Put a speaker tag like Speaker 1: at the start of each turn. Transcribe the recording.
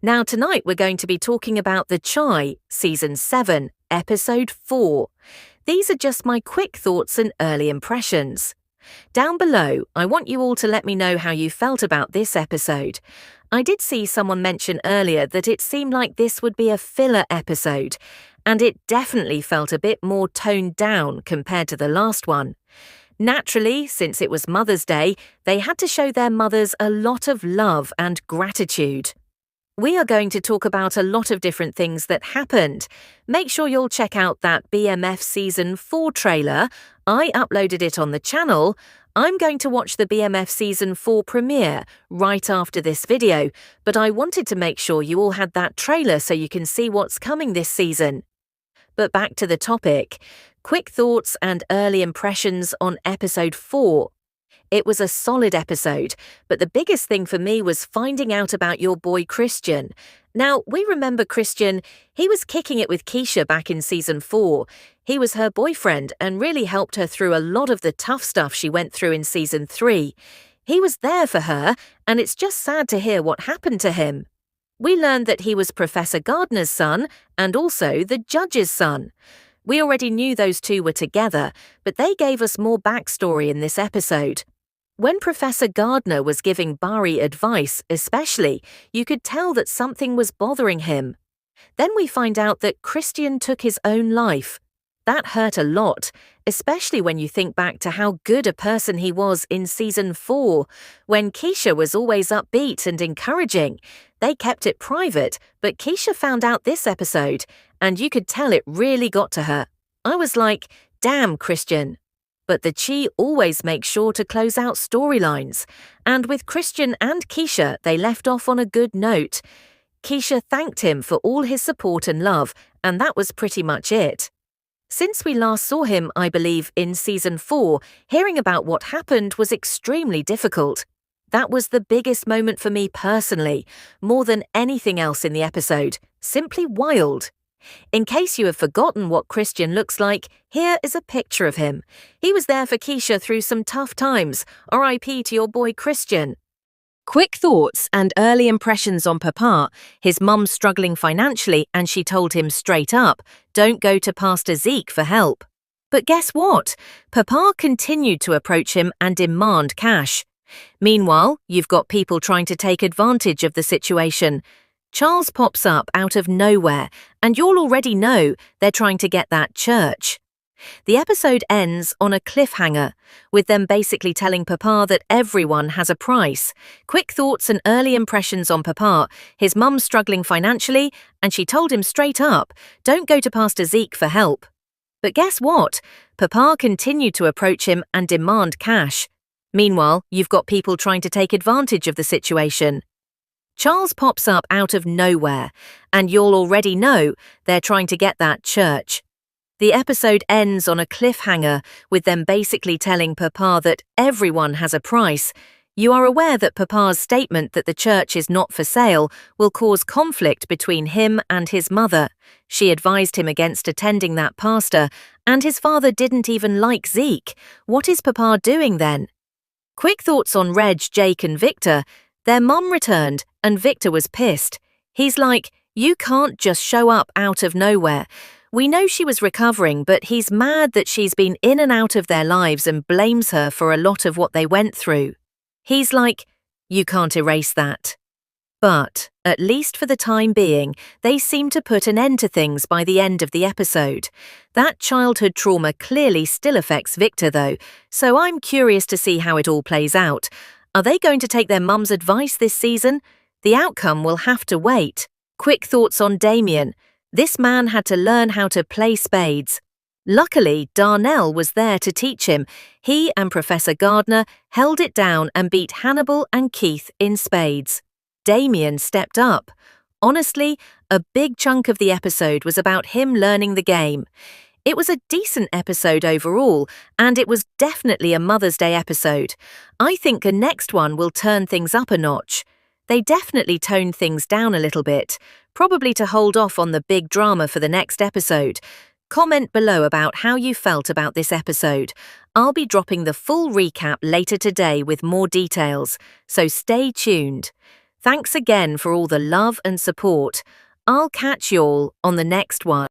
Speaker 1: Now, tonight we're going to be talking about The Chai, Season 7, Episode 4. These are just my quick thoughts and early impressions. Down below, I want you all to let me know how you felt about this episode. I did see someone mention earlier that it seemed like this would be a filler episode, and it definitely felt a bit more toned down compared to the last one. Naturally, since it was Mother's Day, they had to show their mothers a lot of love and gratitude. We are going to talk about a lot of different things that happened. Make sure you'll check out that BMF Season 4 trailer. I uploaded it on the channel. I'm going to watch the BMF Season 4 premiere right after this video, but I wanted to make sure you all had that trailer so you can see what's coming this season. But back to the topic. Quick thoughts and early impressions on Episode 4. It was a solid episode, but the biggest thing for me was finding out about your boy Christian. Now, we remember Christian, he was kicking it with Keisha back in Season 4. He was her boyfriend and really helped her through a lot of the tough stuff she went through in Season 3. He was there for her, and it's just sad to hear what happened to him. We learned that he was Professor Gardner's son and also the judge's son. We already knew those two were together, but they gave us more backstory in this episode. When Professor Gardner was giving Bari advice, especially, you could tell that something was bothering him. Then we find out that Christian took his own life. That hurt a lot, especially when you think back to how good a person he was in Season 4, when Keisha was always upbeat and encouraging. They kept it private, but Keisha found out this episode, and you could tell it really got to her. I was like, damn, Christian. But the Chai always make sure to close out storylines, and with Christian and Keisha, they left off on a good note. Keisha thanked him for all his support and love, and that was pretty much it. Since we last saw him, I believe, in Season 4, hearing about what happened was extremely difficult. That was the biggest moment for me personally, more than anything else in the episode. Simply wild. In case you have forgotten what Christian looks like, here is a picture of him. He was there for Keisha through some tough times. R.I.P. to your boy Christian. Quick thoughts and early impressions on Papa. His mum's struggling financially and she told him straight up, don't go to Pastor Zeke for help. But guess what? Papa continued to approach him and demand cash. Meanwhile, you've got people trying to take advantage of the situation. Charles pops up out of nowhere, and you'll already know they're trying to get that church. The episode ends on a cliffhanger, with them basically telling Papa that everyone has a price. Quick thoughts and early impressions on Papa. His mum's struggling financially, and she told him straight up, don't go to Pastor Zeke for help. But guess what? Papa continued to approach him and demand cash. Meanwhile, you've got people trying to take advantage of the situation. Charles pops up out of nowhere, and you'll already know they're trying to get that church. The episode ends on a cliffhanger, with them basically telling Papa that everyone has a price. You are aware that Papa's statement that the church is not for sale will cause conflict between him and his mother. She advised him against attending that pastor, and his father didn't even like Zeke. What is Papa doing then? Quick thoughts on Reg, Jake and Victor. Their mum returned, and Victor was pissed. He's like, you can't just show up out of nowhere. We know she was recovering, but he's mad that she's been in and out of their lives and blames her for a lot of what they went through. He's like, you can't erase that. But, at least for the time being, they seem to put an end to things by the end of the episode. That childhood trauma clearly still affects Victor though, so I'm curious to see how it all plays out. Are they going to take their mum's advice this season? The outcome will have to wait. Quick thoughts on Damien. This man had to learn how to play spades. Luckily, Darnell was there to teach him. He and Professor Gardner held it down and beat Hannibal and Keith in spades. Damien stepped up. Honestly, a big chunk of the episode was about him learning the game. It was a decent episode overall, and it was definitely a Mother's Day episode. I think the next one will turn things up a notch. They definitely toned things down a little bit, probably to hold off on the big drama for the next episode. Comment below about how you felt about this episode. I'll be dropping the full recap later today with more details, so stay tuned. Thanks again for all the love and support. I'll catch y'all on the next one.